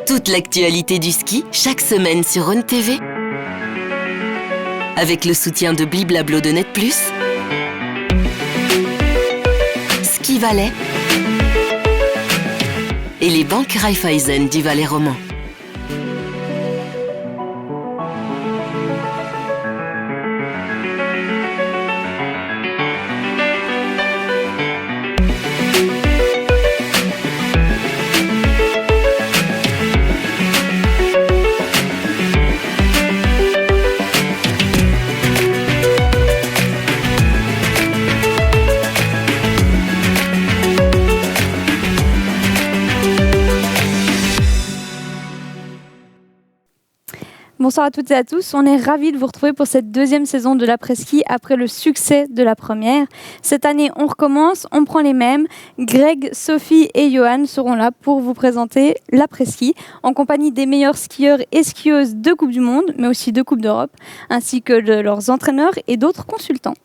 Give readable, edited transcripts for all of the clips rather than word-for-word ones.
Toute l'actualité du ski, chaque semaine sur Rhône TV. Avec le soutien de Bliblablo de Net+, Ski Valais et les banques Raiffeisen du Valais roman. Bonsoir à toutes et à tous, on est ravis de vous retrouver pour cette deuxième saison de l'après-ski après le succès de la première. Cette année, on recommence, on prend les mêmes. Greg, Sophie et Johan seront là pour vous présenter l'après-ski en compagnie des meilleurs skieurs et skieuses de Coupe du Monde, mais aussi de Coupe d'Europe, ainsi que de leurs entraîneurs et d'autres consultants.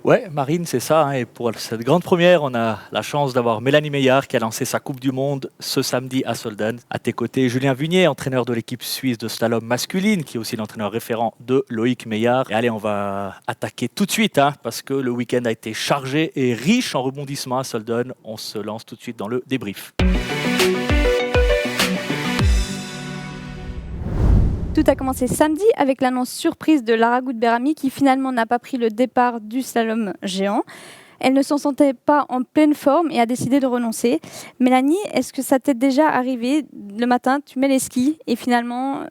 Ouais, Marine, c'est ça. Et pour cette grande première, on a la chance d'avoir Mélanie Meillard qui a lancé sa Coupe du Monde ce samedi à Solden. À tes côtés, Julien Vunier, entraîneur de l'équipe suisse de slalom masculine, qui est aussi l'entraîneur référent de Loïc Meillard. Et allez, on va attaquer tout de suite, parce que le week-end a été chargé et riche en rebondissements à Solden. On se lance tout de suite dans le débrief. Tout a commencé samedi avec l'annonce surprise de Lara Gut-Beramy qui finalement n'a pas pris le départ du slalom géant. Elle ne s'en sentait pas en pleine forme et a décidé de renoncer. Mélanie, est-ce que ça t'est déjà arrivé le matin, tu mets les skis et finalement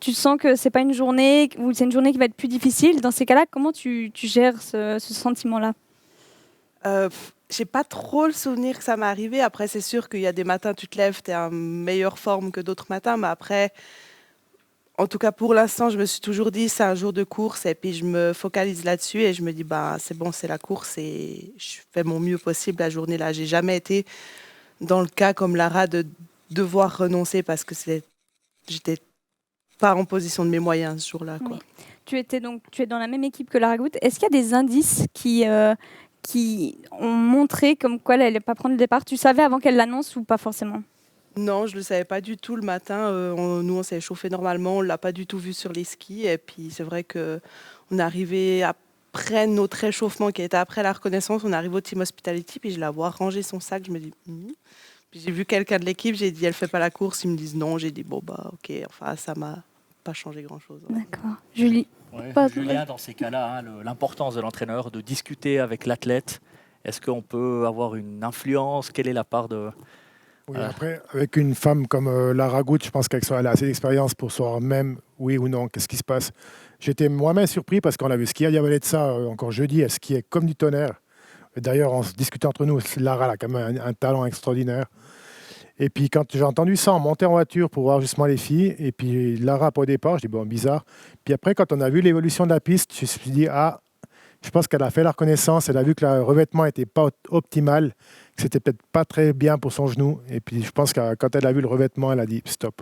tu sens que c'est pas une journée ou c'est une journée qui va être plus difficile. Dans ces cas-là, comment tu gères ce sentiment-là ? J'ai pas trop le souvenir que ça m'est arrivé. Après, c'est sûr qu'il y a des matins, tu te lèves, tu es en meilleure forme que d'autres matins. Mais après, en tout cas, pour l'instant, je me suis toujours dit, c'est un jour de course. Et puis, je me focalise là-dessus et je me dis, c'est bon, c'est la course. Et je fais mon mieux possible la journée-là. J'ai jamais été dans le cas comme Lara de devoir renoncer parce que j'étais pas en position de mes moyens ce jour-là, quoi. Oui. Tu es dans la même équipe que Lara Gut. Est-ce qu'il y a des indices qui ont montré comme quoi elle n'allait pas prendre le départ? Tu savais avant qu'elle l'annonce ou pas forcément? Non, je ne le savais pas du tout le matin. Nous, on s'est chauffé normalement, on ne l'a pas du tout vu sur les skis. Et puis, c'est vrai qu'on est arrivé après notre échauffement qui était après la reconnaissance. On est arrivé au Team Hospitality, puis je la vois ranger son sac. Je me dis, Puis j'ai vu quelqu'un de l'équipe, j'ai dit, elle ne fait pas la course. Ils me disent non. J'ai dit, ok. Enfin, ça ne m'a pas changé grand-chose. D'accord. Julie? Julien, dans ces cas-là, l'importance de l'entraîneur, de discuter avec l'athlète. Est-ce qu'on peut avoir une influence? Quelle est la part de... Oui, après, avec une femme comme Lara Gut, je pense qu'elle a assez d'expérience pour savoir même oui ou non, qu'est-ce qui se passe. J'étais moi-même surpris parce qu'on l'a vu skier à Diavolezza encore jeudi, elle skiait comme du tonnerre. Et d'ailleurs, on se discutait entre nous, Lara elle a quand même un talent extraordinaire. Et puis quand j'ai entendu ça, on montait en voiture pour voir justement les filles, et puis Lara pas au départ, je dis bizarre. Puis après, quand on a vu l'évolution de la piste, je me suis dit, je pense qu'elle a fait la reconnaissance, elle a vu que le revêtement n'était pas optimal, que c'était peut-être pas très bien pour son genou. Et puis je pense que quand elle a vu le revêtement, elle a dit stop.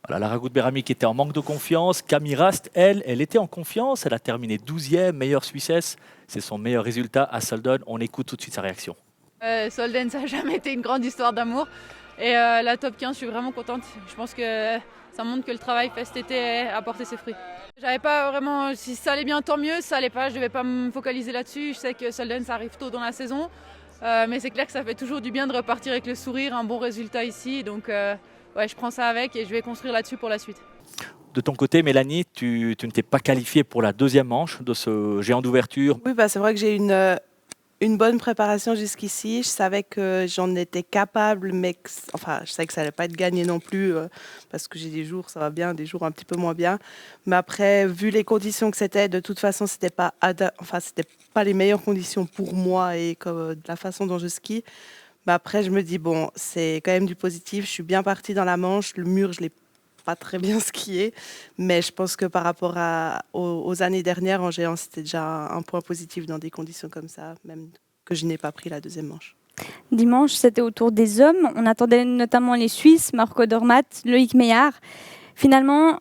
Voilà, Lara Gut-Beramy qui était en manque de confiance. Camille Rast, elle était en confiance. Elle a terminé 12e, meilleure Suissesse. C'est son meilleur résultat à Solden. On écoute tout de suite sa réaction. Solden, ça n'a jamais été une grande histoire d'amour. Et la top 15, je suis vraiment contente. Je pense que ça montre que le travail fait cet été a porté ses fruits. J'avais pas vraiment, si ça allait bien, tant mieux. Si ça allait pas, je devais pas me focaliser là-dessus. Je sais que Solden, ça arrive tôt dans la saison. Mais c'est clair que ça fait toujours du bien de repartir avec le sourire, un bon résultat ici. Donc je prends ça avec et je vais construire là-dessus pour la suite. De ton côté, Mélanie, tu ne t'es pas qualifiée pour la deuxième manche de ce géant d'ouverture. Oui, c'est vrai que j'ai une bonne préparation jusqu'ici. Je savais que j'en étais capable, mais je savais que ça n'allait pas être gagné non plus, parce que j'ai des jours, ça va bien, des jours un petit peu moins bien. Mais après, vu les conditions que c'était, de toute façon, c'était pas les meilleures conditions pour moi et de la façon dont je skie. Mais après, je me dis, c'est quand même du positif. Je suis bien partie dans la manche. Le mur, je l'ai pas très bien skié, mais je pense que par rapport aux années dernières en géant, c'était déjà un point positif dans des conditions comme ça, même que je n'ai pas pris la deuxième manche. Dimanche, c'était au tour des hommes. On attendait notamment les Suisses, Marco Dormat, Loïc Meillard. Finalement,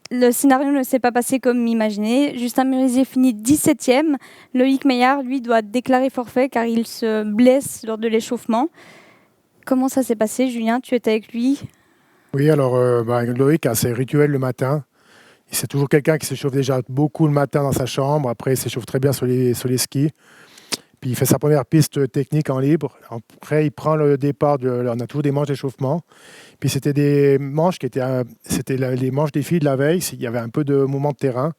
le scénario ne s'est pas passé comme imaginé. Justin Merisier finit 17e. Loïc Meillard, lui, doit déclarer forfait car il se blesse lors de l'échauffement. Comment ça s'est passé, Julien? Tu étais avec lui? Oui, alors Loïc a ses rituels le matin. C'est toujours quelqu'un qui s'échauffe déjà beaucoup le matin dans sa chambre. Après, il s'échauffe très bien sur les skis. Puis il fait sa première piste technique en libre. Après, il prend le départ. On a toujours des manches d'échauffement. Puis c'était des manches c'était les manches des filles de la veille. Il y avait un peu de mouvement de terrain.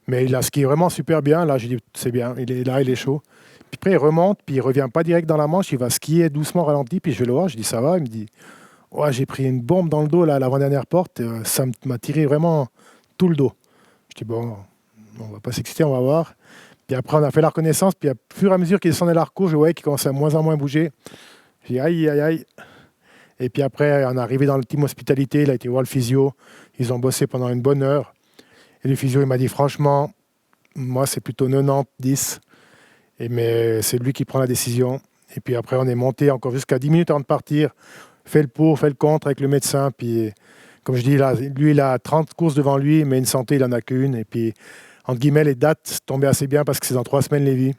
Mais il a skié vraiment super bien. Là, j'ai dit, c'est bien. Il est chaud. Puis après, il remonte. Puis il ne revient pas direct dans la manche. Il va skier doucement, ralenti. Puis je vais le voir. Je dis, ça va? Il me dit, ouais, j'ai pris une bombe dans le dos là, à l'avant-dernière porte. Ça m'a tiré vraiment tout le dos. Je dis, bon, on va pas s'exciter, on va voir. Puis après, on a fait la reconnaissance. Puis au fur et à mesure qu'il descendait la recours, je voyais qu'il commençait à moins en moins bouger. J'ai dit, aïe, aïe, aïe. Et puis après, on est arrivé dans le team hospitalité. Il a été voir le physio. Ils ont bossé pendant une bonne heure. Et le physio, il m'a dit, franchement, moi, c'est plutôt 90-10. Mais c'est lui qui prend la décision. Et puis après, on est monté encore jusqu'à 10 minutes avant de partir. Fait le pour, fait le contre avec le médecin. Puis, comme je dis, là, lui, il a 30 courses devant lui, mais une santé, il n'en a qu'une. Et puis, entre guillemets, les dates tombaient assez bien parce que c'est dans 3 semaines, Lévis.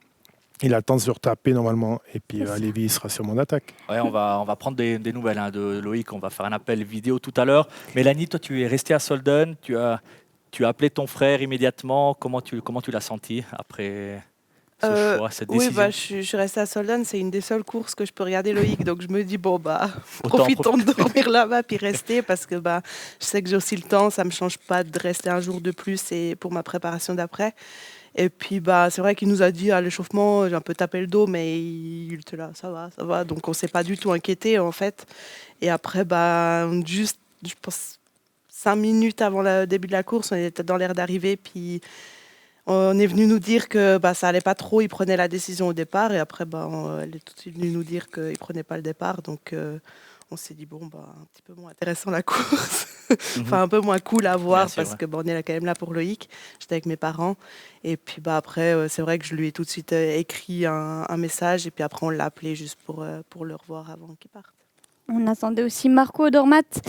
Il a le temps de se retaper normalement. Et puis, Lévis, il sera sur mon attaque. Ouais, on va prendre des nouvelles de Loïc. On va faire un appel vidéo tout à l'heure. Mélanie, toi, tu es restée à Solden. Tu as appelé ton frère immédiatement. Comment tu l'as senti après ce choix, cette décision? Oui, je suis restée à Solden. C'est une des seules courses que je peux regarder Loïc. Donc je me dis, bon, Autant profitons de dormir là-bas puis rester parce que je sais que j'ai aussi le temps. Ça ne me change pas de rester un jour de plus et pour ma préparation d'après. Et puis, c'est vrai qu'il nous a dit à l'échauffement, j'ai un peu tapé le dos, mais il était là, ça va. Donc on ne s'est pas du tout inquiété en fait. Et après, juste, je pense, 5 minutes avant le début de la course, on était dans l'air d'arriver. Puis on est venu nous dire que ça allait pas trop. Il prenait la décision au départ. Et après, elle est tout de suite venue nous dire qu'il prenait pas le départ. Donc on s'est dit, un petit peu moins intéressant la course. Enfin, un peu moins cool à voir parce que on est là, quand même là pour Loïc. J'étais avec mes parents. Et puis après, c'est vrai que je lui ai tout de suite écrit un message. Et puis après, on l'a appelé juste pour le revoir avant qu'il parte. On attendait aussi Marco Odermatt.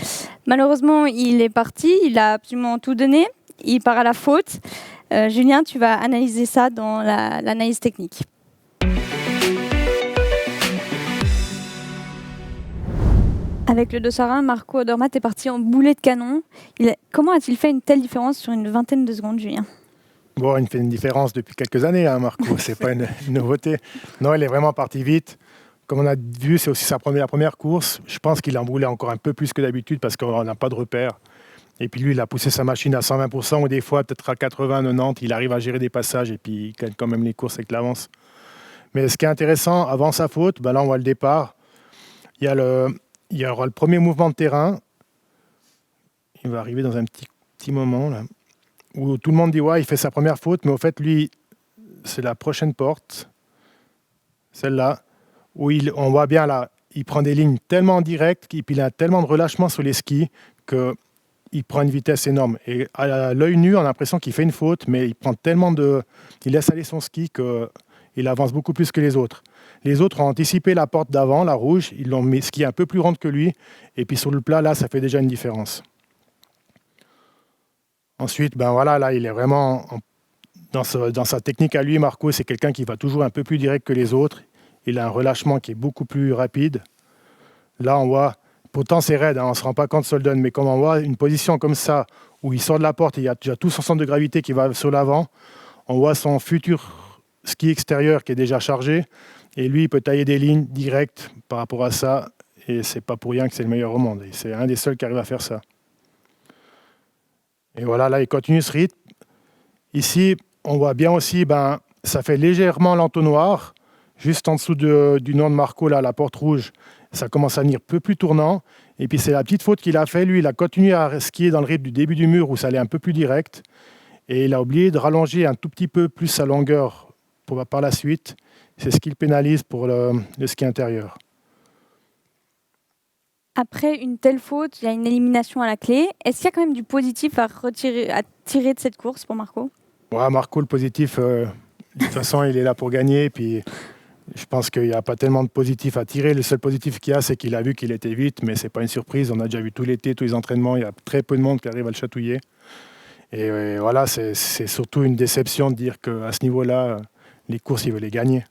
Malheureusement, il est parti. Il a absolument tout donné. Il part à la faute. Julien, tu vas analyser ça dans l'analyse technique. Avec le 201, Marco Odermatt est parti en boulet de canon. Comment a-t-il fait une telle différence sur une vingtaine de secondes, Julien? Bon, il fait une différence depuis quelques années, Marco. C'est pas une nouveauté. Non, il est vraiment parti vite. Comme on a vu, c'est aussi la première course. Je pense qu'il a emboulé encore un peu plus que d'habitude parce qu'on n'a pas de repères. Et puis lui, il a poussé sa machine à 120% ou des fois peut-être à 80, 90. Il arrive à gérer des passages et puis il gagne quand même les courses avec l'avance. Mais ce qui est intéressant, avant sa faute, là on voit le départ. Il y aura le premier mouvement de terrain. Il va arriver dans un petit moment là, où tout le monde dit ouais, il fait sa première faute, mais au fait, lui, c'est la prochaine porte, celle-là, où on voit bien là, il prend des lignes tellement directes, et puis il a tellement de relâchement sur les skis qu'il prend une vitesse énorme. Et à l'œil nu, on a l'impression qu'il fait une faute, mais il laisse aller son ski qu'il avance beaucoup plus que les autres. Les autres ont anticipé la porte d'avant, la rouge, ils l'ont mis ski un peu plus ronde que lui, et puis sur le plat, là, ça fait déjà une différence. Ensuite, là, il est vraiment dans sa technique à lui. Marco, c'est quelqu'un qui va toujours un peu plus direct que les autres. Il a un relâchement qui est beaucoup plus rapide. Là, on voit, pourtant c'est raide, on ne se rend pas compte Solden, mais comme on voit une position comme ça, où il sort de la porte et il y a déjà tout son centre de gravité qui va sur l'avant, on voit son futur ski extérieur qui est déjà chargé, et lui, il peut tailler des lignes directes par rapport à ça, et c'est pas pour rien que c'est le meilleur au monde. Et c'est un des seuls qui arrive à faire ça. Et voilà, là, il continue ce rythme. Ici, on voit bien aussi, ça fait légèrement l'entonnoir, juste en dessous du nom de Marco, là, la porte rouge. Ça commence à venir un peu plus tournant. Et puis, c'est la petite faute qu'il a fait. Lui, il a continué à skier dans le rythme du début du mur où ça allait un peu plus direct. Et il a oublié de rallonger un tout petit peu plus sa longueur par la suite. C'est ce qu'il pénalise pour le ski intérieur. Après une telle faute, il y a une élimination à la clé. Est-ce qu'il y a quand même du positif à tirer de cette course pour Marco? Ouais, Marco, le positif, de toute façon, il est là pour gagner. Puis je pense qu'il n'y a pas tellement de positif à tirer. Le seul positif qu'il y a, c'est qu'il a vu qu'il était vite, mais ce n'est pas une surprise. On a déjà vu tout l'été, tous les entraînements. Il y a très peu de monde qui arrive à le chatouiller. Et voilà, c'est surtout une déception de dire qu'à ce niveau-là, les courses, il veut les gagner.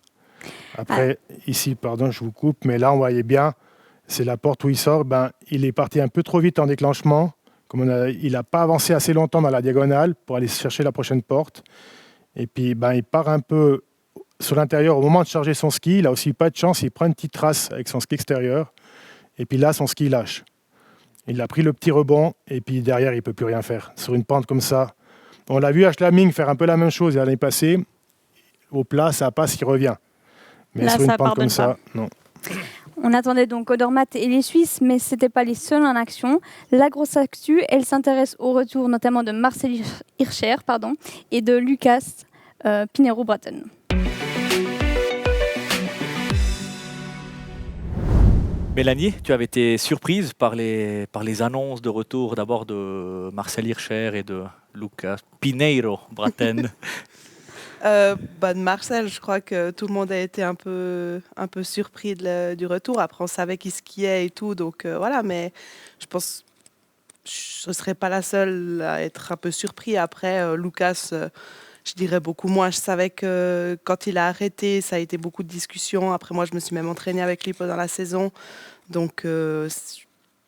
Après, ici, pardon, je vous coupe, mais là, on voyait bien, c'est la porte où il sort. Il est parti un peu trop vite en déclenchement. Il n'a pas avancé assez longtemps dans la diagonale pour aller chercher la prochaine porte. Et puis, il part un peu sur l'intérieur au moment de charger son ski. Il n'a aussi pas de chance. Il prend une petite trace avec son ski extérieur. Et puis là, son ski lâche. Il a pris le petit rebond. Et puis derrière, il ne peut plus rien faire. Sur une pente comme ça. On l'a vu à Schlaming faire un peu la même chose l'année passée. Au plat, ça passe, il revient. Mais Là, sur une ça pente comme pardonne ça, non. On attendait donc Odermatt et les Suisses, mais ce n'étaient pas les seuls en action. La grosse actu, elle s'intéresse au retour notamment de Marcel Hirscher et de Lucas Pinheiro-Bratten. Mélanie, tu avais été surprise par les annonces de retour d'abord de Marcel Hirscher et de Lucas Pinheiro-Bratten. De Marcel, je crois que tout le monde a été un peu surpris du retour. Après, on savait qu'il skiait et tout, donc voilà. Mais je pense que je ne serais pas la seule à être un peu surpris. Après, Lucas, je dirais beaucoup moins. Je savais que quand il a arrêté, ça a été beaucoup de discussions. Après, moi, je me suis même entraînée avec lui pendant la saison. Donc, je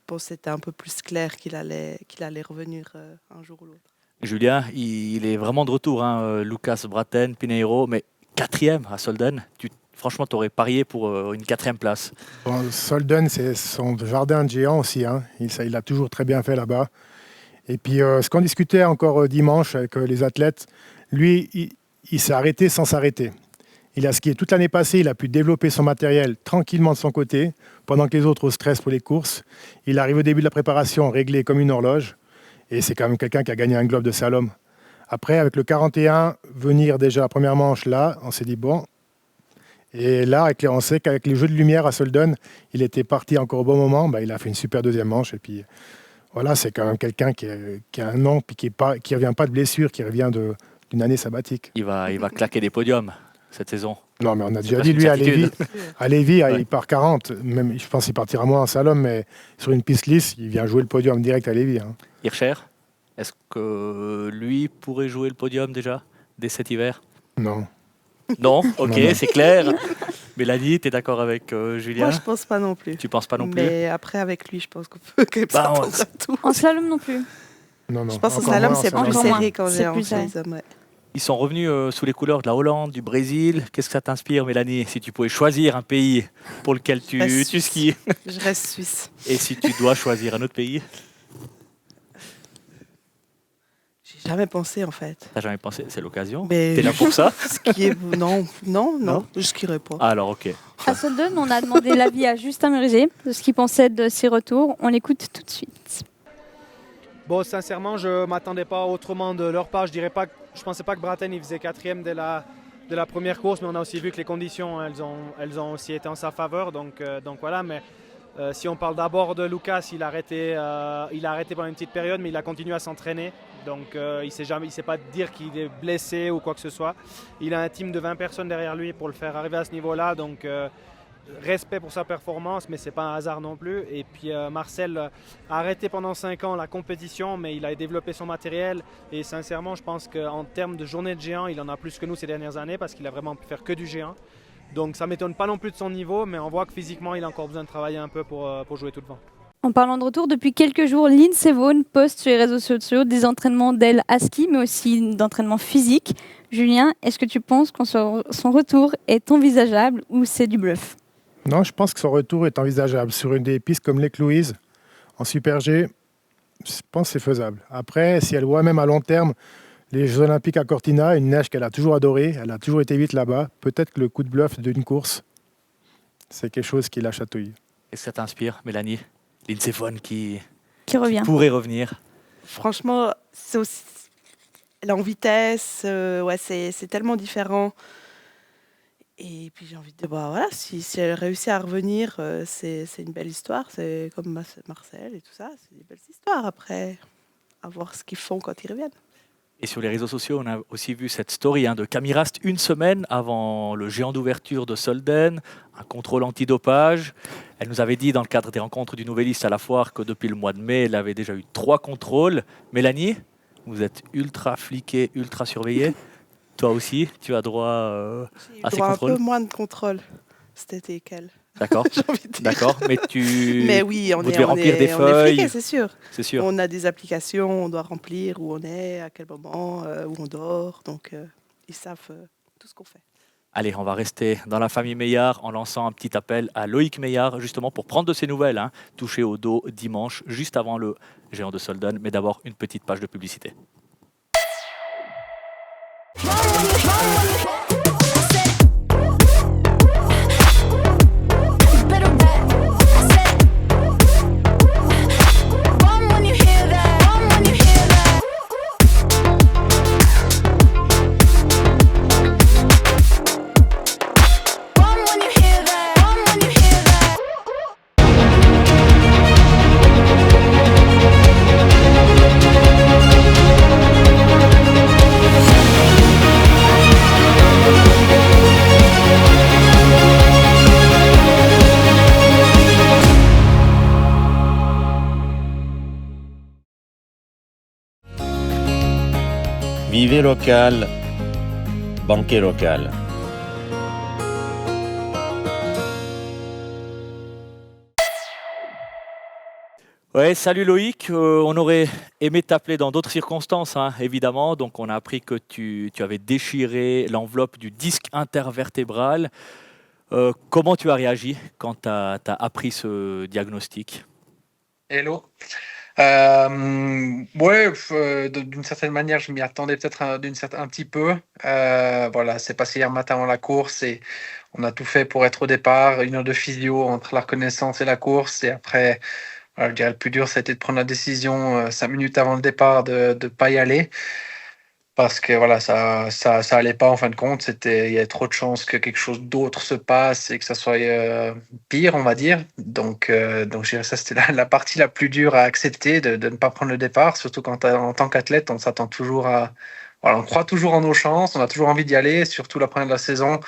pense que c'était un peu plus clair qu'il allait revenir un jour ou l'autre. Julien, il est vraiment de retour, Lucas Bratten, Pinheiro, mais 4e à Solden. Franchement, tu aurais parié pour une 4e place. Solden, c'est son jardin de géant aussi. Il a toujours très bien fait là-bas. Et puis, ce qu'on discutait encore dimanche avec les athlètes, lui, il s'est arrêté sans s'arrêter. Il a skié toute l'année passée, il a pu développer son matériel tranquillement de son côté, pendant que les autres au stress pour les courses. Il arrive au début de la préparation réglé comme une horloge. Et c'est quand même quelqu'un qui a gagné un globe de slalom. Après, avec le 41, venir déjà la première manche là, on s'est dit bon. Et là, on sait qu'avec les jeux de lumière à Solden, il était parti encore au bon moment. Il a fait une super deuxième manche. Et puis voilà, c'est quand même quelqu'un qui a un nom, puis qui ne revient pas de blessure, qui revient d'une année sabbatique. Il va claquer des podiums cette saison. Non, mais on a déjà dit, lui, à Lévis, il part 40. Même, je pense qu'il partira moins en slalom, mais sur une piste lisse, il vient jouer le podium direct à Lévis. Hirscher, est-ce que lui pourrait jouer le podium déjà, dès cet hiver? Non. Non, ok, Non. c'est clair. Mélanie, tu es d'accord avec Julien? Moi, je pense pas non plus. Tu penses pas non plus? Mais après, avec lui, je pense qu'on peut s'attendre à tout. En slalom non plus. Non. Je pense qu'au Encore slalom, moins en c'est slalom. plus Encore moins. serré quand C'est j'ai en plus serré. les hommes. Ouais. Ils sont revenus sous les couleurs de la Hollande, du Brésil. Qu'est-ce que ça t'inspire, Mélanie? Si tu pouvais choisir un pays pour lequel tu skis, Je reste suisse. et si tu dois choisir un autre pays? J'ai jamais pensé, en fait. T'as jamais pensé? C'est l'occasion. Mais T'es là pour ça? Non, Non je skierai pas. Alors, ok. À Solden, on a demandé l'avis à Justin Murger de ce qu'il pensait de ses retours. On l'écoute tout de suite. Bon, sincèrement, je ne m'attendais pas autrement de leur part. Je ne pensais pas que Bratten il faisait 4e dès la première course, mais on a aussi vu que les conditions, elles ont aussi été en sa faveur. Donc voilà, mais si on parle d'abord de Lucas, il a arrêté pendant une petite période, mais il a continué à s'entraîner. Donc il ne sait pas dire qu'il est blessé ou quoi que ce soit. Il a un team de 20 personnes derrière lui pour le faire arriver à ce niveau-là. Donc respect pour sa performance, mais ce n'est pas un hasard non plus. Et puis Marcel a arrêté pendant 5 ans la compétition, mais il a développé son matériel. Et sincèrement, je pense qu'en termes de journée de géant, il en a plus que nous ces dernières années parce qu'il a vraiment pu faire que du géant. Donc ça ne m'étonne pas non plus de son niveau, mais on voit que physiquement, il a encore besoin de travailler un peu pour jouer tout devant. En parlant de retour, depuis quelques jours, Lindsey Vonn poste sur les réseaux sociaux des entraînements d'elle à ski, mais aussi d'entraînement physique. Julien, est-ce que tu penses que son retour est envisageable ou c'est du bluff? Non, je pense que son retour est envisageable. Sur une des pistes comme Lake Louise, en Super G, je pense que c'est faisable. Après, si elle voit même à long terme les Jeux Olympiques à Cortina, une neige qu'elle a toujours adorée, elle a toujours été vite là-bas, peut-être que le coup de bluff d'une course, c'est quelque chose qui la chatouille. Qu'est-ce que ça t'inspire, Mélanie? Lindsey Vonn qui revient. pourrait revenir. Franchement, c'est aussi... elle est en vitesse, c'est tellement différent. Et puis j'ai envie de dire, voilà, si elle réussit à revenir, c'est une belle histoire. C'est comme Marcel et tout ça, c'est des belles histoires. Après, à voir ce qu'ils font quand ils reviennent. Et sur les réseaux sociaux, on a aussi vu cette story de Camille Rast une semaine avant le géant d'ouverture de Solden, un contrôle antidopage. Elle nous avait dit dans le cadre des rencontres du Nouvelliste à la foire que depuis le mois de mai, elle avait déjà eu 3 contrôles. Mélanie, vous êtes ultra fliquée, ultra surveillée. Toi aussi, tu as droit à ces contrôles? Un peu moins de contrôle cet été qu'elle. D'accord, j'ai envie de dire. d'accord. Mais Mais oui, vous devez remplir des on est feuilles, friqués, c'est sûr. c'est sûr. On a des applications, on doit remplir où on est, à quel moment, où on dort. Donc, ils savent tout ce qu'on fait. Allez, on va rester dans la famille Meillard en lançant un petit appel à Loïc Meillard, justement pour prendre de ses nouvelles, hein, touché au dos dimanche, juste avant le Géant de Solden. Mais d'abord, une petite page de publicité. Vivez local, banquet local. Ouais, salut Loïc. On aurait aimé t'appeler dans d'autres circonstances, hein, évidemment. Donc, on a appris que tu avais déchiré l'enveloppe du disque intervertébral. Comment tu as réagi quand tu as appris ce diagnostic? Hello. D'une certaine manière, je m'y attendais peut-être un petit peu. Voilà, c'est passé hier matin avant la course et on a tout fait pour être au départ. 1 heure de physio entre la reconnaissance et la course. Et après, voilà, je dirais le plus dur, c'était de prendre la décision 5 minutes avant le départ de ne pas y aller. Parce que voilà, ça allait pas en fin de compte. Il y avait trop de chances que quelque chose d'autre se passe et que ça soit pire, on va dire. Donc je dirais que ça, c'était la partie la plus dure à accepter, de ne pas prendre le départ. Surtout quand en tant qu'athlète, on s'attend toujours voilà, on croit toujours en nos chances, on a toujours envie d'y aller, surtout la première de la saison.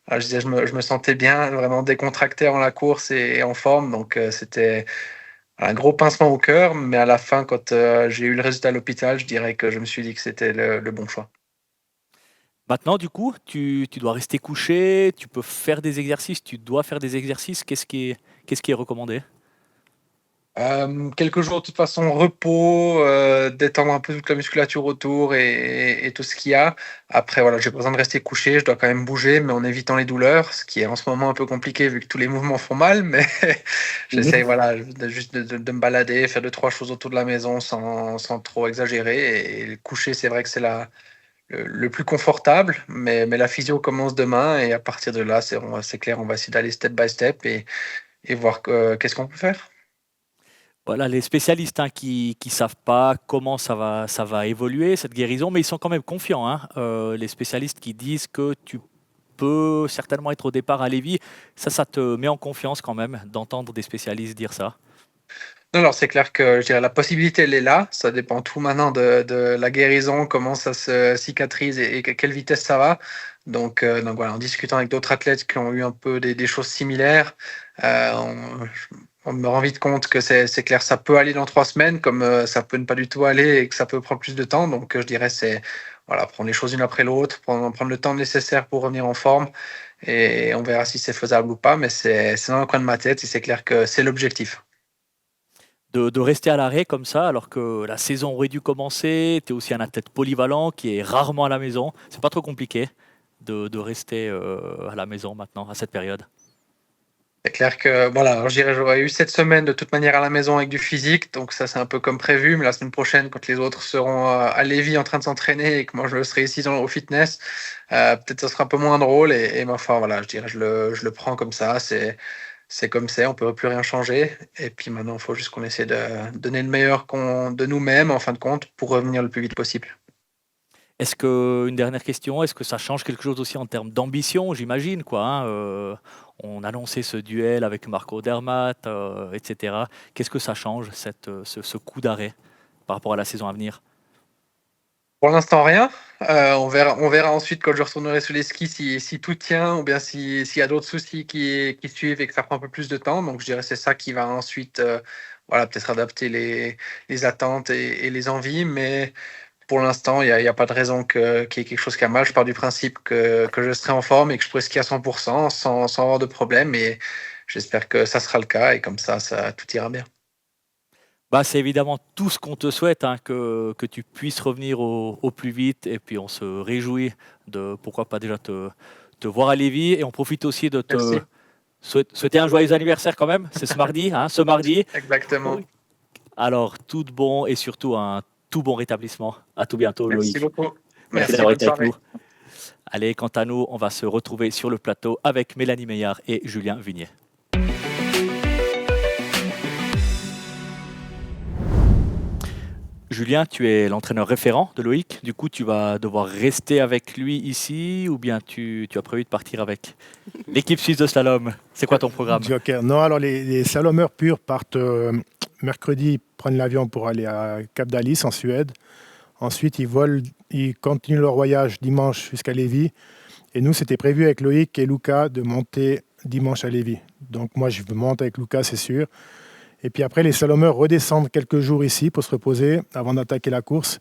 Je disais, je me sentais bien, vraiment décontracté avant la course et en forme. Donc c'était un gros pincement au cœur, mais à la fin, quand j'ai eu le résultat à l'hôpital, je dirais que je me suis dit que c'était le bon choix. Maintenant, du coup, tu dois rester couché, tu peux faire des exercices, tu dois faire des exercices. Qu'est-ce qui est recommandé? Quelques jours, de toute façon, repos, détendre un peu toute la musculature autour et tout ce qu'il y a. Après, voilà, j'ai pas besoin de rester couché, je dois quand même bouger, mais en évitant les douleurs, ce qui est en ce moment un peu compliqué vu que tous les mouvements font mal, mais j'essaie, voilà, juste de me balader, faire 2-3 choses autour de la maison sans trop exagérer. Et le coucher, c'est vrai que c'est le plus confortable, mais la physio commence demain et à partir de là, c'est clair, on va essayer d'aller step by step et voir qu'est-ce qu'on peut faire. Voilà, les spécialistes, hein, qui savent pas comment ça va évoluer, cette guérison, mais ils sont quand même confiants, hein. Les spécialistes qui disent que tu peux certainement être au départ à Lévis, ça te met en confiance quand même d'entendre des spécialistes dire ça. Non, alors c'est clair que je dirais, la possibilité, elle est là. Ça dépend tout maintenant de la guérison, comment ça se cicatrise et à quelle vitesse ça va. Donc voilà, en discutant avec d'autres athlètes qui ont eu un peu des choses similaires, on me rend vite compte que c'est clair, ça peut aller dans 3 semaines, comme ça peut ne pas du tout aller et que ça peut prendre plus de temps. Donc je dirais, c'est voilà, prendre les choses une après l'autre, prendre le temps nécessaire pour revenir en forme et on verra si c'est faisable ou pas. Mais c'est dans le coin de ma tête et c'est clair que c'est l'objectif. De rester à l'arrêt comme ça, alors que la saison aurait dû commencer, tu es aussi un athlète polyvalent qui est rarement à la maison. C'est pas trop compliqué de rester à la maison maintenant, à cette période. C'est clair que voilà, alors je dirais j'aurais eu cette semaine de toute manière à la maison avec du physique, donc ça c'est un peu comme prévu, mais la semaine prochaine, quand les autres seront à Lévis en train de s'entraîner et que moi je serai ici au fitness, peut-être ça sera un peu moins drôle et ma foi, voilà, je dirais je le prends comme ça, c'est comme c'est, on peut plus rien changer, et puis maintenant il faut juste qu'on essaie de donner le meilleur de nous-mêmes en fin de compte pour revenir le plus vite possible. Est-ce que, une dernière question, est-ce que ça change quelque chose aussi en termes d'ambition, j'imagine, quoi, hein, on annonçait ce duel avec Marco Odermatt, etc. Qu'est-ce que ça change, ce coup d'arrêt par rapport à la saison à venir? Pour l'instant, rien. On verra ensuite quand je retournerai sur les skis si tout tient ou bien s'il y a d'autres soucis qui suivent et que ça prend un peu plus de temps. Donc, je dirais que c'est ça qui va ensuite voilà, peut-être adapter les attentes et les envies. Mais pour l'instant, il y a pas de raison qu'il y ait quelque chose qui a mal. Je pars du principe que je serai en forme et que je pourrai skier à 100% sans avoir de problème. Et j'espère que ça sera le cas et comme ça tout ira bien. C'est évidemment tout ce qu'on te souhaite, hein, que tu puisses revenir au plus vite. Et puis on se réjouit de, pourquoi pas déjà te voir à Lévis. Et on profite aussi de te Merci. souhaiter un joyeux anniversaire quand même. C'est ce mardi, hein, ce mardi. Exactement. Alors, tout de bon et surtout un tout bon rétablissement. À tout bientôt, Merci Loïc. beaucoup. Merci Merci, d'avoir bonne été avec soirée. nous. Allez, quant à nous, on va se retrouver sur le plateau avec Mélanie Meillard et Julien Vignier. Julien, tu es l'entraîneur référent de Loïc. Du coup, tu vas devoir rester avec lui ici ou bien tu as prévu de partir avec l'équipe suisse de slalom. C'est quoi ton programme? Joker. Non, alors les slalomeurs purs partent mercredi, prennent l'avion pour aller à Cap d'Alice en Suède. Ensuite, ils continuent leur voyage dimanche jusqu'à Lévis. Et nous, c'était prévu avec Loïc et Lucas de monter dimanche à Lévis. Donc moi, je monte avec Lucas, c'est sûr. Et puis après, les slalomeurs redescendent quelques jours ici pour se reposer avant d'attaquer la course.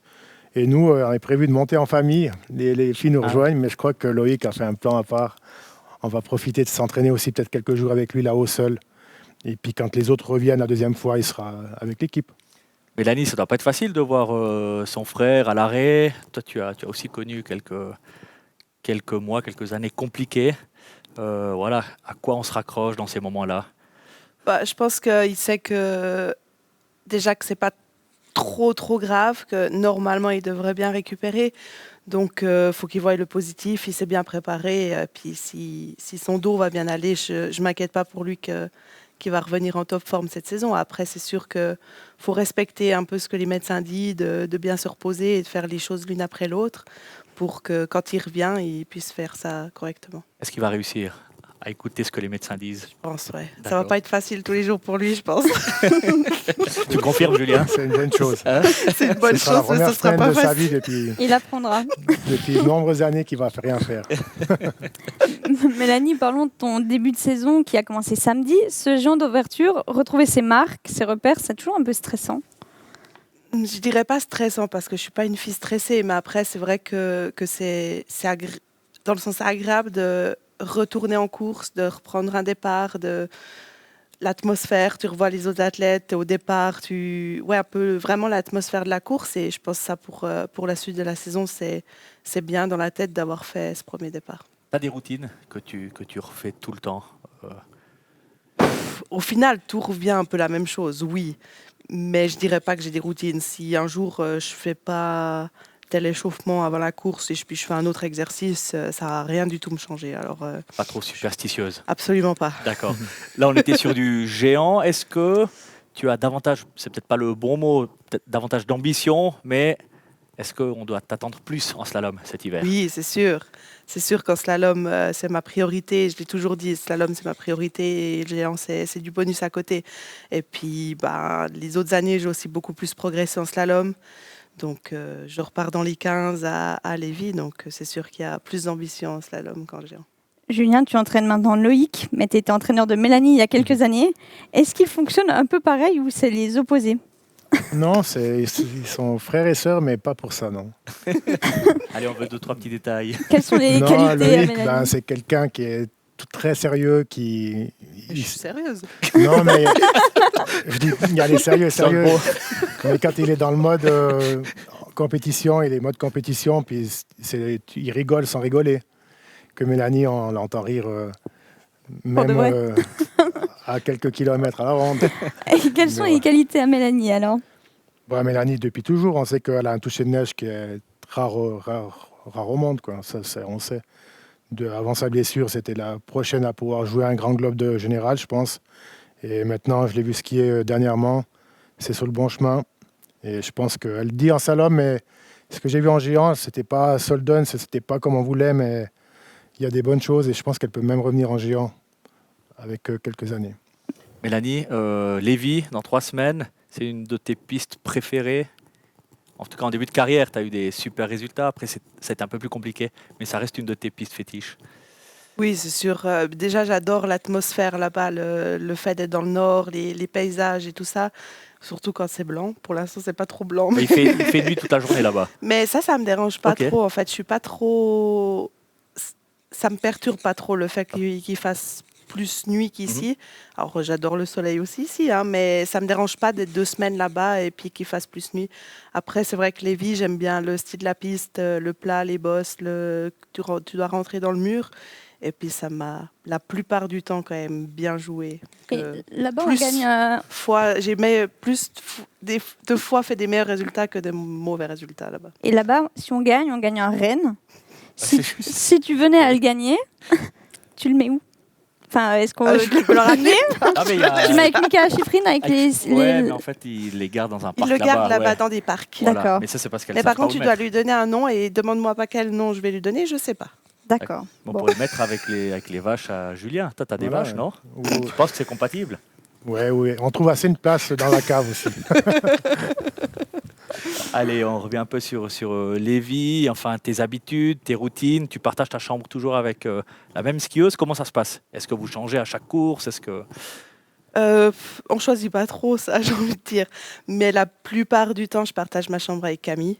Et nous, on est prévu de monter en famille. Les filles nous rejoignent, mais je crois que Loïc a fait un plan à part. On va profiter de s'entraîner aussi peut-être quelques jours avec lui là-haut seul. Et puis quand les autres reviennent la deuxième fois, il sera avec l'équipe. Mélanie, ça doit pas être facile de voir son frère à l'arrêt. Toi, tu as aussi connu quelques mois, quelques années compliquées. Voilà, à quoi on se raccroche dans ces moments-là? Je pense qu'il sait que déjà que c'est pas trop grave, que normalement il devrait bien récupérer. Donc faut qu'il voie le positif, il s'est bien préparé. Puis si son dos va bien aller, je m'inquiète pas pour lui qu'il va revenir en top forme cette saison. Après, c'est sûr qu'il faut respecter un peu ce que les médecins disent, de bien se reposer et de faire les choses l'une après l'autre pour que quand il revient, il puisse faire ça correctement. Est-ce qu'il va réussir à écouter ce que les médecins disent? Je pense, ouais. Ça va D'accord. pas être facile tous les jours pour lui, je pense. Tu confirmes, Julien? C'est une bonne chose. C'est une bonne Ce sera la chose, mais première ce sera semaine pas de sa facile. vie Il apprendra. depuis de nombreuses années qu'il va rien faire. Mélanie, parlons de ton début de saison qui a commencé samedi. Ce géant d'ouverture, retrouver ses marques, ses repères, c'est toujours un peu stressant. Je dirais pas stressant parce que je suis pas une fille stressée, mais après c'est vrai que c'est dans le sens agréable de retourner en course, de reprendre un départ, de l'atmosphère, tu revois les autres athlètes au départ, un peu vraiment l'atmosphère de la course et je pense que ça pour la suite de la saison c'est bien dans la tête d'avoir fait ce premier départ. Tu as des routines que tu refais tout le temps? Au final, tout revient un peu la même chose, oui. Mais je dirais pas que j'ai des routines. Si un jour je fais pas tel échauffement avant la course et puis je fais un autre exercice, ça va rien du tout me changer. Alors Pas trop superstitieuse? absolument pas. D'accord. Là, on était sur du géant. Est-ce que tu as davantage, c'est peut-être pas le bon mot, peut-être davantage d'ambition, mais est-ce qu'on doit t'attendre plus en slalom cet hiver? Oui, c'est sûr. C'est sûr qu'en slalom, c'est ma priorité. Je l'ai toujours dit, slalom, c'est ma priorité et le géant, c'est du bonus à côté. Et puis, les autres années, j'ai aussi beaucoup plus progressé en slalom. Donc, je repars dans les 15 à Lévis. Donc, c'est sûr qu'il y a plus d'ambition en slalom qu'en géant. Julien, tu entraînes maintenant Loïc, mais tu étais entraîneur de Mélanie il y a quelques années. Est-ce qu'ils fonctionnent un peu pareil ou c'est les opposés? Non, ils sont frères et sœurs, mais pas pour ça, non. Allez, on veut 2-3 petits détails. Quelles sont les Non, qualités à Loïc, Mélanie? c'est quelqu'un qui est très sérieux, Je suis sérieuse. Non, mais je dis, il y a les sérieux, mais quand il est dans le mode compétition, il est mode compétition, puis il rigole sans rigoler. Que Mélanie, on l'entend rire Pour de même vrai. à quelques kilomètres à la ronde. Et quelles sont les qualités à Mélanie alors? Mélanie, depuis toujours, on sait qu'elle a un toucher de neige qui est rare au monde, quoi. Ça, on sait. Avant sa blessure, c'était la prochaine à pouvoir jouer un grand globe de général, je pense. Et maintenant, je l'ai vu skier dernièrement. C'est sur le bon chemin. Et je pense qu'elle dit en slalom, mais ce que j'ai vu en géant, c'était pas Solden, c'était pas comme on voulait, mais il y a des bonnes choses et je pense qu'elle peut même revenir en géant avec quelques années. Mélanie, Lévis, dans 3 semaines, c'est une de tes pistes préférées? En tout cas, en début de carrière, tu as eu des super résultats. Après, ça a été un peu plus compliqué, mais ça reste une de tes pistes fétiches. Oui, c'est sûr. Déjà, j'adore l'atmosphère là-bas, le fait d'être dans le nord, les paysages et tout ça. Surtout quand c'est blanc. Pour l'instant, c'est pas trop blanc. Mais il fait nuit toute la journée là-bas. Mais ça me dérange pas Ok. trop. En fait, je suis pas trop. Ça me perturbe pas trop le fait qu'il fasse plus nuit qu'ici. Alors j'adore le soleil aussi ici, hein, mais ça me dérange pas d'être 2 semaines là-bas et puis qu'il fasse plus nuit. Après, c'est vrai que Lévis, j'aime bien le style de la piste, le plat, les bosses, tu dois rentrer dans le mur. Et puis ça m'a, la plupart du temps, quand même bien joué. Et là-bas, on plus gagne. j'ai plus de fois fait des meilleurs résultats que de mauvais résultats là-bas. Et là-bas, si on gagne un Rennes. Si tu venais à le gagner, tu le mets où? Enfin, est-ce qu'on tu peux le ramener? Tu mets avec Mika Schifrin, avec les... Ouais, mais en fait, il les garde dans un parc là-bas. Il le garde là-bas ouais. dans des parcs. Voilà. D'accord. Mais ça, c'est parce qu'elle Mais par contre, tu dois lui donner un nom et demande-moi pas quel nom je vais lui donner, je sais pas. D'accord. On pourrait le mettre avec les vaches à Julien. Toi, t'as des vaches, non? Tu penses que c'est compatible? Ouais, on trouve assez de place dans la cave aussi. Allez, on revient un peu sur Lévis, enfin tes habitudes, tes routines. Tu partages ta chambre toujours avec la même skieuse. Comment ça se passe? Est-ce que vous changez à chaque course? Est-ce que... On choisit pas trop ça, j'ai envie de dire. Mais la plupart du temps, je partage ma chambre avec Camille.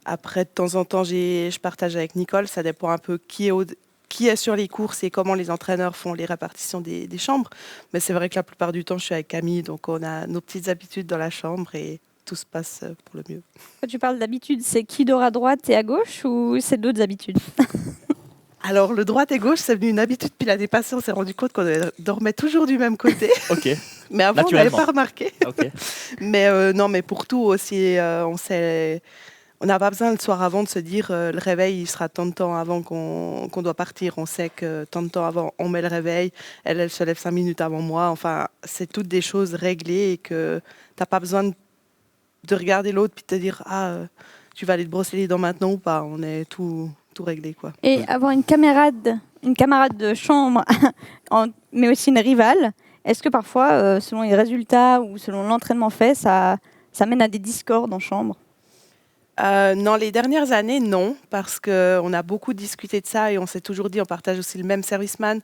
Après, de temps en temps, je partage avec Nicole. Ça dépend un peu qui est sur les courses et comment les entraîneurs font les répartitions des chambres. Mais c'est vrai que la plupart du temps, je suis avec Camille. Donc, on a nos petites habitudes dans la chambre et tout se passe pour le mieux. Quand tu parles d'habitude, c'est qui dort à droite et à gauche ou c'est d'autres habitudes? Alors, le droite et gauche, c'est devenu une habitude. Puis l'année passée, on s'est rendu compte qu'on dormait toujours du même côté. Ok. Mais avant, on n'avait pas remarqué. Okay. Mais non, mais pour tout aussi, on n'a pas besoin le soir avant de se dire le réveil, il sera tant de temps avant qu'on doit partir. On sait que tant de temps avant, on met le réveil. Elle se lève 5 minutes avant moi. Enfin, c'est toutes des choses réglées et que tu n'as pas besoin de regarder l'autre puis de te dire tu vas aller te brosser les dents maintenant ou pas. On est tout réglé, quoi. Et avoir une camarade de chambre, mais aussi une rivale, est-ce que parfois, selon les résultats ou selon l'entraînement fait, ça mène à des discordes en chambre? Non, les dernières années, non, parce qu'on a beaucoup discuté de ça et on s'est toujours dit, on partage aussi le même serviceman,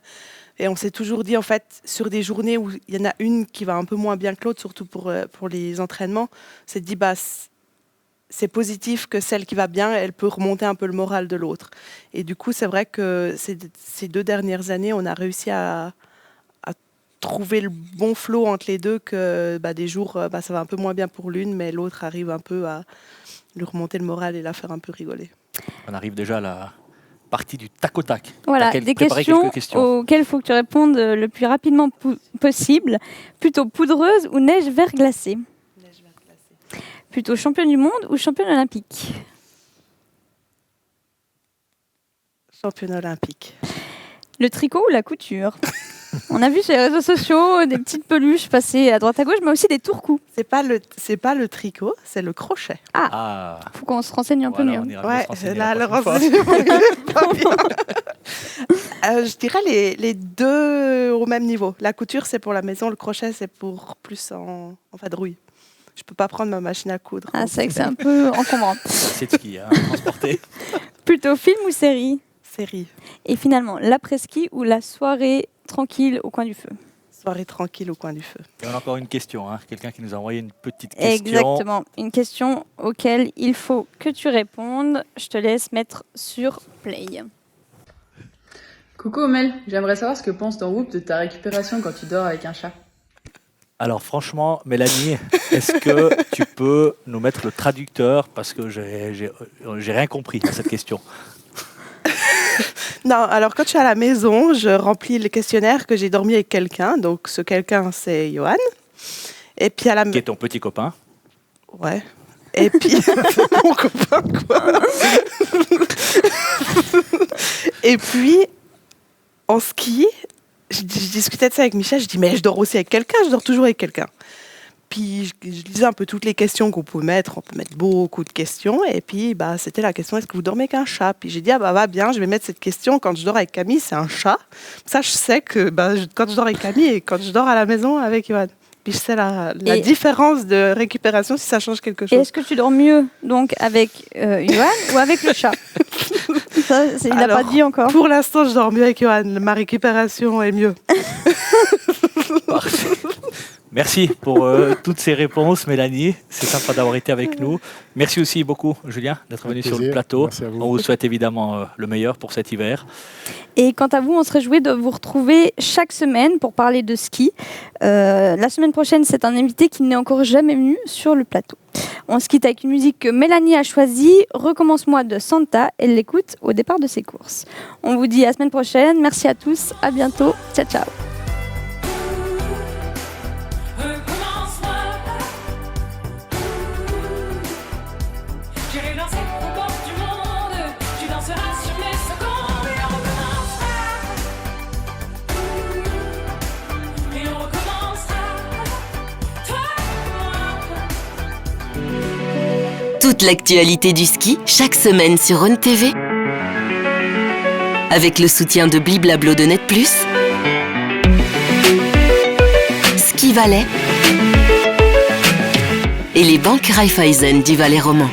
et on s'est toujours dit, en fait, sur des journées où il y en a une qui va un peu moins bien que l'autre, surtout pour les entraînements, c'est dit, c'est positif que celle qui va bien, elle peut remonter un peu le moral de l'autre. Et du coup, c'est vrai que ces 2 dernières années, on a réussi à trouver le bon flow entre les deux, que des jours, ça va un peu moins bien pour l'une, mais l'autre arrive un peu à lui remonter le moral et la faire un peu rigoler. On arrive déjà à la partie du tac au tac. Voilà, des questions auxquelles il faut que tu répondes le plus rapidement possible. Plutôt poudreuse ou neige verglacée? Neige verglacée. Plutôt championne du monde ou championne olympique? Championne olympique. Le tricot ou la couture? On a vu sur les réseaux sociaux des petites peluches passer à droite à gauche, mais aussi des tourcous. C'est pas le tricot, c'est le crochet. Faut qu'on se renseigne un peu mieux. Ouais, là, le renseignement est pas bien. Je dirais les deux au même niveau. La couture, c'est pour la maison, le crochet, c'est pour plus en vadrouille. Je peux pas prendre ma machine à coudre. C'est vrai que c'est un peu encombrant. C'est ce qu'il y a à transporter. Plutôt film ou série? Série. Et finalement, l'après-ski ou la soirée tranquille au coin du feu? Soirée tranquille au coin du feu. Et on a encore une question, quelqu'un qui nous a envoyé une petite question. Exactement, une question auquel il faut que tu répondes. Je te laisse mettre sur play. Coucou Omel, j'aimerais savoir ce que pense ton groupe de ta récupération quand tu dors avec un chat. Alors franchement, Mélanie, est-ce que tu peux nous mettre le traducteur parce que j'ai rien compris à cette question. Non, alors quand je suis à la maison, je remplis le questionnaire que j'ai dormi avec quelqu'un. Donc ce quelqu'un, c'est Johan. Et puis qui est ton petit copain. Ouais. Et puis mon copain, quoi. Et puis en ski, je discutais de ça avec Michel. Je dis mais je dors aussi avec quelqu'un. Je dors toujours avec quelqu'un. Puis je lisais un peu toutes les questions qu'on peut mettre. On peut mettre beaucoup de questions. Et puis c'était la question, est-ce que vous dormez avec un chat? Puis j'ai dit, va bien, je vais mettre cette question. Quand je dors avec Camille, c'est un chat. Ça, je sais que quand je dors avec Camille et quand je dors à la maison avec Johan. Puis je sais la différence de récupération, si ça change quelque chose. Et est-ce que tu dors mieux donc avec Johan ou avec le chat? Ça, il n'a pas dit encore. Pour l'instant, je dors mieux avec Johan. Ma récupération est mieux. Merci pour toutes ces réponses, Mélanie. C'est sympa d'avoir été avec nous. Merci aussi beaucoup, Julien, d'être venu sur le plateau. Merci à vous. On vous souhaite évidemment le meilleur pour cet hiver. Et quant à vous, on se réjouit de vous retrouver chaque semaine pour parler de ski. La semaine prochaine, c'est un invité qui n'est encore jamais venu sur le plateau. On se quitte avec une musique que Mélanie a choisie, Recommence-moi de Santa. Elle l'écoute au départ de ses courses. On vous dit à la semaine prochaine. Merci à tous. À bientôt. Ciao, ciao. Toute l'actualité du ski, chaque semaine sur Rhône TV. Avec le soutien de Bliblablo de Net+, Ski Valais et les banques Raiffeisen du Valais romand.